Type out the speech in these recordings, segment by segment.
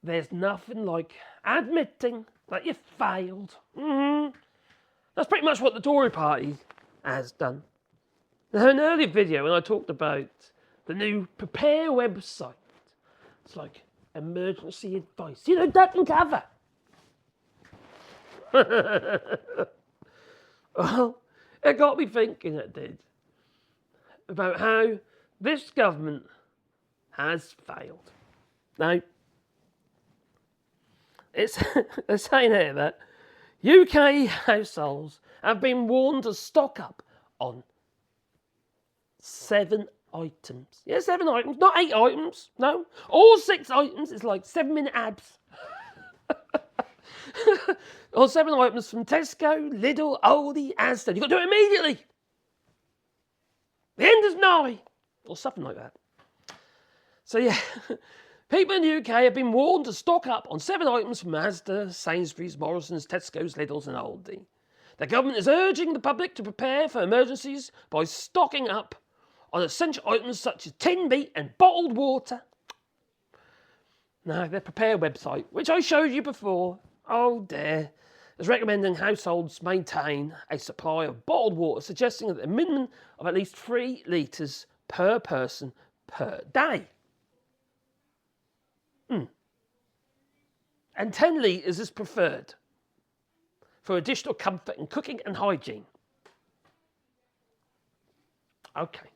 there's nothing like admitting that you failed. That's pretty much what the Tory party has done. Now, in an earlier video, when I talked about the new Prepare website, it's like emergency advice. You know, duck and cover. Well, it got me thinking, it did, about how this government has failed. Now, they're saying here that UK households have been warned to stock up on 7 items. Yeah, 7 items, not 8 items. No, all 6 items is like 7-minute ads. Or 7 items from Tesco, Lidl, Aldi, Asda. You've got to do it immediately. The end is nigh. Or something like that. So yeah, people in the UK have been warned to stock up on 7 items from Asda, Sainsbury's, Morrison's, Tesco's, Lidl's and Aldi. The government is urging the public to prepare for emergencies by stocking up on essential items such as tinned meat and bottled water. Now, their Prepare website, which I showed you before, oh dear, is recommending households maintain a supply of bottled water, suggesting that a minimum of at least 3 litres per person per day. And 10 litres is preferred for additional comfort in cooking and hygiene. Okay.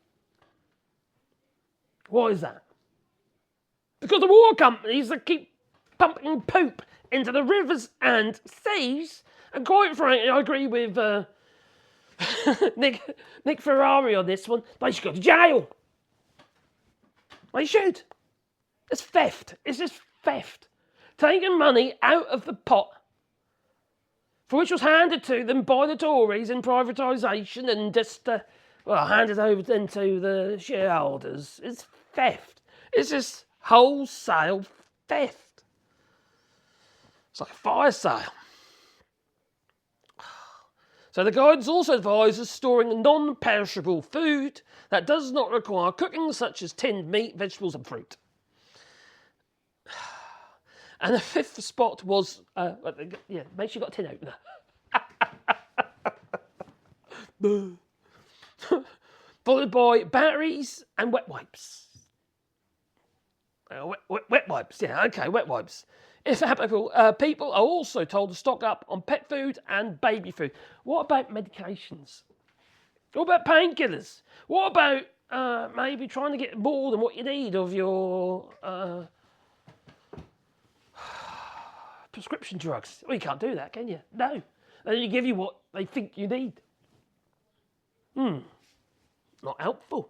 Why is that? Because the water companies that keep pumping poop into the rivers and seas, and quite frankly, I agree with Nick Ferrari on this one, they should go to jail. They should. It's theft. It's just theft. Taking money out of the pot for which was handed to them by the Tories in privatisation and just, handed over then to the shareholders. It's theft. It's just wholesale theft. It's like a fire sale. So the guidance also advises storing non-perishable food that does not require cooking, such as tinned meat, vegetables and fruit. And the 5th spot was, make sure you got a tin opener. Followed by batteries and wet wipes. Wet wipes, yeah, okay, wet wipes. If applicable, people are also told to stock up on pet food and baby food. What about medications? What about painkillers? What about maybe trying to get more than what you need of your prescription drugs? Well, you can't do that, can you? No. They only give you what they think you need. Not helpful.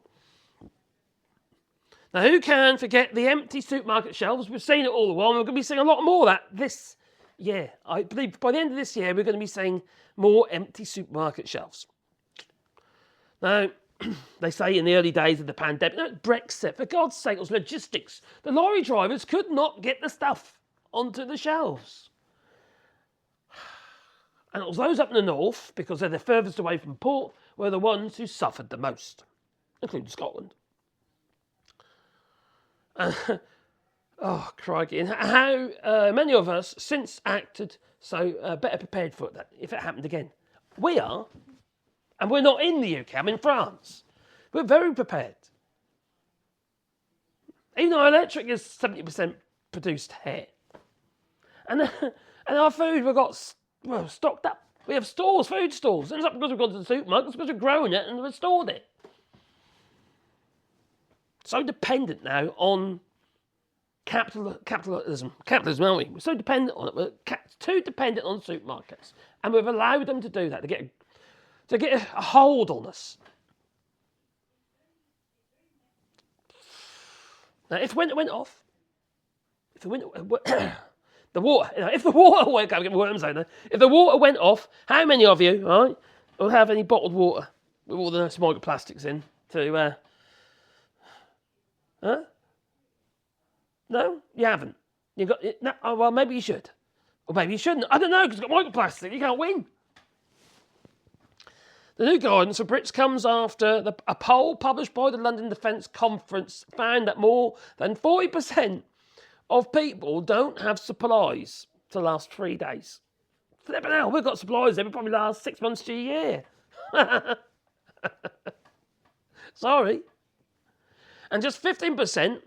Now, who can forget the empty supermarket shelves? We've seen it all the while. We're going to be seeing a lot more of that this year. I believe by the end of this year, we're going to be seeing more empty supermarket shelves. Now, they say in the early days of the pandemic, Brexit, for God's sake, it was logistics. The lorry drivers could not get the stuff onto the shelves. And it was those up in the north, because they're the furthest away from port, were the ones who suffered the most, including Scotland. Oh, crikey. And how many of us since acted so better prepared for that if it happened again? We are. And we're not in the UK, I'm in France. We're very prepared. Even though electric is 70% produced here. And our food we've got stocked up. We have stores, food stores. And it's not because we've gone to the supermarket, it's because we've grown it and we've stored it. So dependent now on capitalism, aren't we? We're so dependent on it. We're too dependent on supermarkets. And we've allowed them to do that, to get a hold on us. Now, if the winter went off, if the water went off, how many of you, right, will have any bottled water with all the microplastics in to, huh? No, you haven't. You got no. Oh, well, maybe you should, or maybe you shouldn't. I don't know because it's got microplastic. You can't win. The new guidance for Brits comes after a poll published by the London Defence Conference found that more than 40% of people don't have supplies to last 3 days. Flipping hell, we've got supplies that will probably last 6 months to a year. Sorry. And just 15%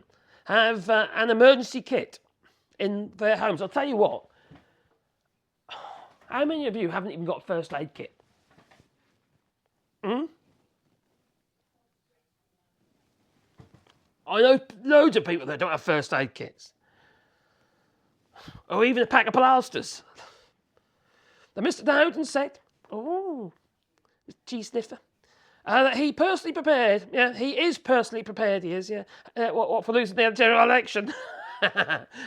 have an emergency kit in their homes. I'll tell you what, how many of you haven't even got a first aid kit? I know loads of people that don't have first aid kits. Or even a pack of plasters. Then Mr. Dowden said, cheese sniffer, that he personally prepared, he is personally prepared, he is, what for losing the general election.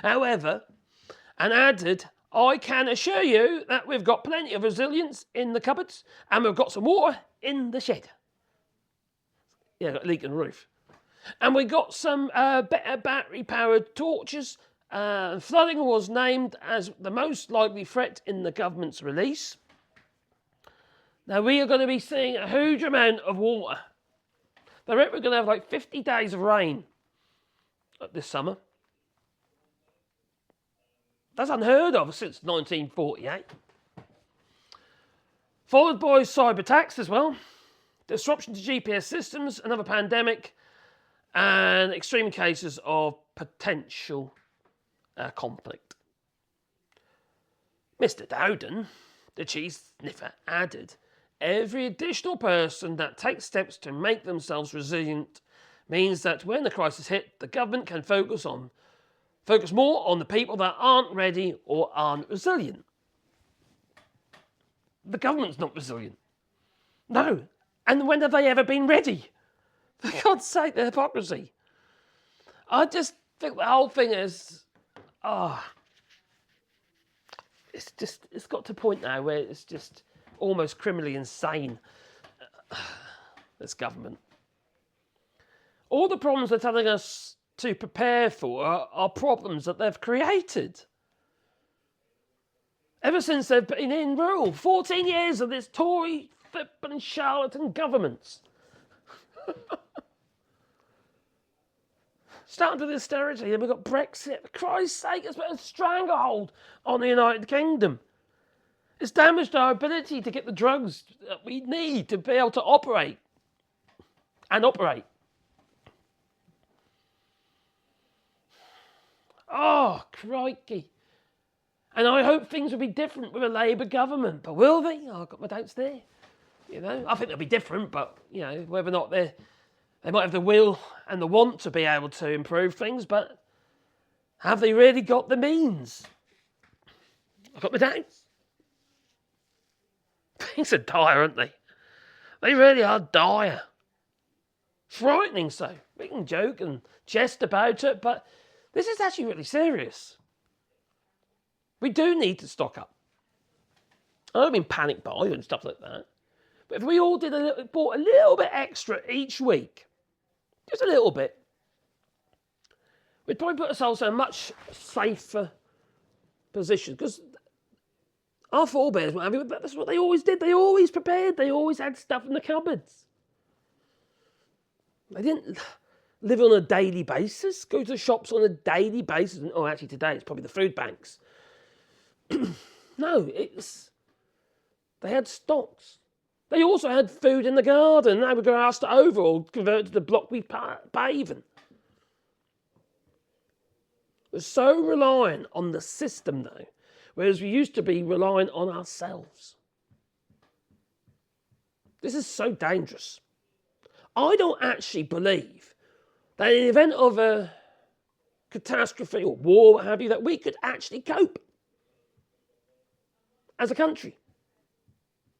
However, and added, I can assure you that we've got plenty of resilience in the cupboards and we've got some water in the shed. Yeah, got a leak in the roof. And we got some better battery-powered torches. Flooding was named as the most likely threat in the government's release. Now, we are going to be seeing a huge amount of water. They reckon we're going to have like 50 days of rain this summer. That's unheard of since 1948. Followed by cyber attacks as well. Disruption to GPS systems, another pandemic, and extreme cases of potential conflict. Mr. Dowden, the cheese sniffer, added, every additional person that takes steps to make themselves resilient means that when the crisis hit, the government can focus more on the people that aren't ready or aren't resilient. The government's not resilient. No. And when have they ever been ready? For God's sake, the hypocrisy. I just think the whole thing is, it's got to a point now where it's just almost criminally insane, this government. All the problems they're telling us to prepare for are problems that they've created. Ever since they've been in rule, 14 years of this Tory, flippin' charlatan governments. Starting with austerity, then we've got Brexit. For Christ's sake, it's put a stranglehold on the United Kingdom. It's damaged our ability to get the drugs that we need to be able to operate. Oh, crikey. And I hope things will be different with a Labour government. But will they? I've got my doubts there. I think they'll be different, but, whether or not they might have the will and the want to be able to improve things, but have they really got the means? I've got my doubts. Things are dire, aren't they? They really are dire. Frightening so. We can joke and jest about it, but this is actually really serious. We do need to stock up. I don't mean panic buy and stuff like that. But if we all bought a little bit extra each week, just a little bit, we'd probably put ourselves in a much safer position. Because our forebears, that's what they always did. They always prepared. They always had stuff in the cupboards. They didn't live on a daily basis, go to the shops on a daily basis. And, actually today it's probably the food banks. No, they had stocks. They also had food in the garden. They were going to ask it over or convert to the block we paving. We're so reliant on the system though, whereas we used to be reliant on ourselves. This is so dangerous. I don't actually believe that in the event of a catastrophe or war, what have you, that we could actually cope as a country.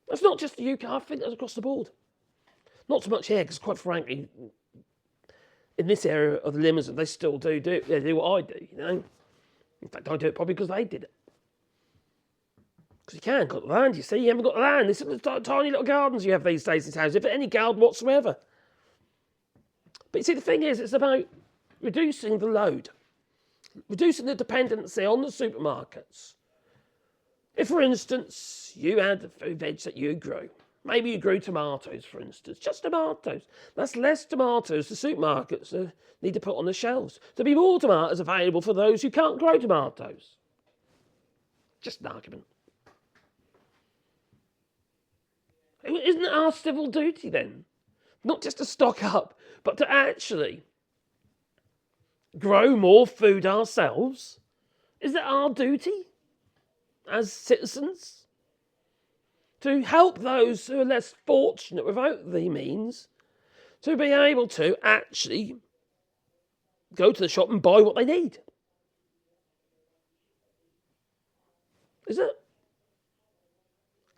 That's not just the UK, I think that's across the board. Not so much here, because quite frankly, in this area of the Limousin, they still do what I do, In fact, I do it probably because they did it. Because you can't got the land, you see, you haven't got the land. These tiny little gardens you have these days in towns, if any garden whatsoever. But you see, the thing is, it's about reducing the load, reducing the dependency on the supermarkets. If, for instance, you had the food veg that you grow, Maybe you grew tomatoes, for instance. Just tomatoes. That's less tomatoes the supermarkets need to put on the shelves. There'll be more tomatoes available for those who can't grow tomatoes. Just an argument. Isn't it our civil duty then? Not just to stock up, but to actually grow more food ourselves? Is it our duty as citizens to help those who are less fortunate without the means to be able to actually go to the shop and buy what they need? Is it?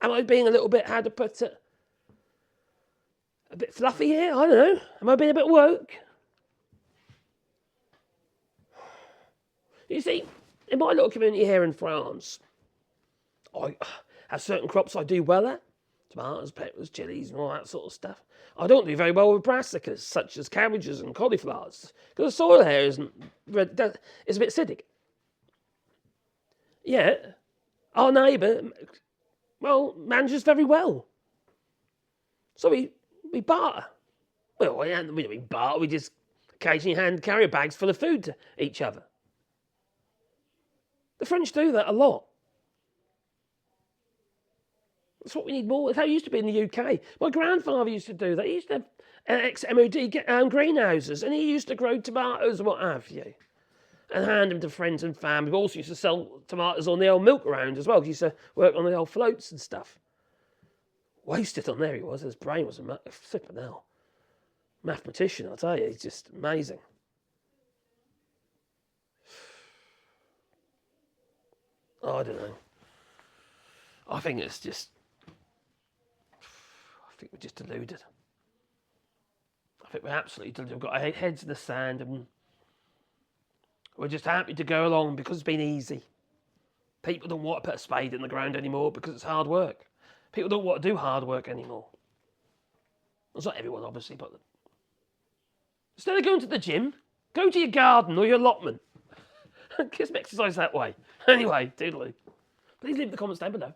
Am I being a little bit, how to put it, a bit fluffy here? I don't know. Am I being a bit woke? You see, in my little community here in France, I have certain crops I do well at. Tomatoes, peppers, chilies and all that sort of stuff. I don't do very well with brassicas, such as cabbages and cauliflowers, because the soil here is a bit acidic. Yet, our neighbour, well, manages very well. So we barter. Well, we don't barter, we just occasionally hand carrier bags full of food to each other. The French do that a lot. That's what we need more. That's how it used to be in the UK. My grandfather used to do that. He used to have ex-MOD greenhouses, and he used to grow tomatoes and what have you, and hand them to friends and family. But also used to sell tomatoes on the old milk round as well, because he used to work on the old floats and stuff. Wasted on there he was. His brain was a flipping hell. Mathematician, I'll tell you. He's just amazing. Oh, I don't know. I think we're just deluded. I think we're absolutely deluded. We've got our heads in the sand and we're just happy to go along because it's been easy. People don't want to put a spade in the ground anymore because it's hard work. People don't want to do hard work anymore. It's not everyone, obviously, but instead of going to the gym, go to your garden or your allotment. Get some exercise that way. Anyway, doodly. Please leave the comments down below.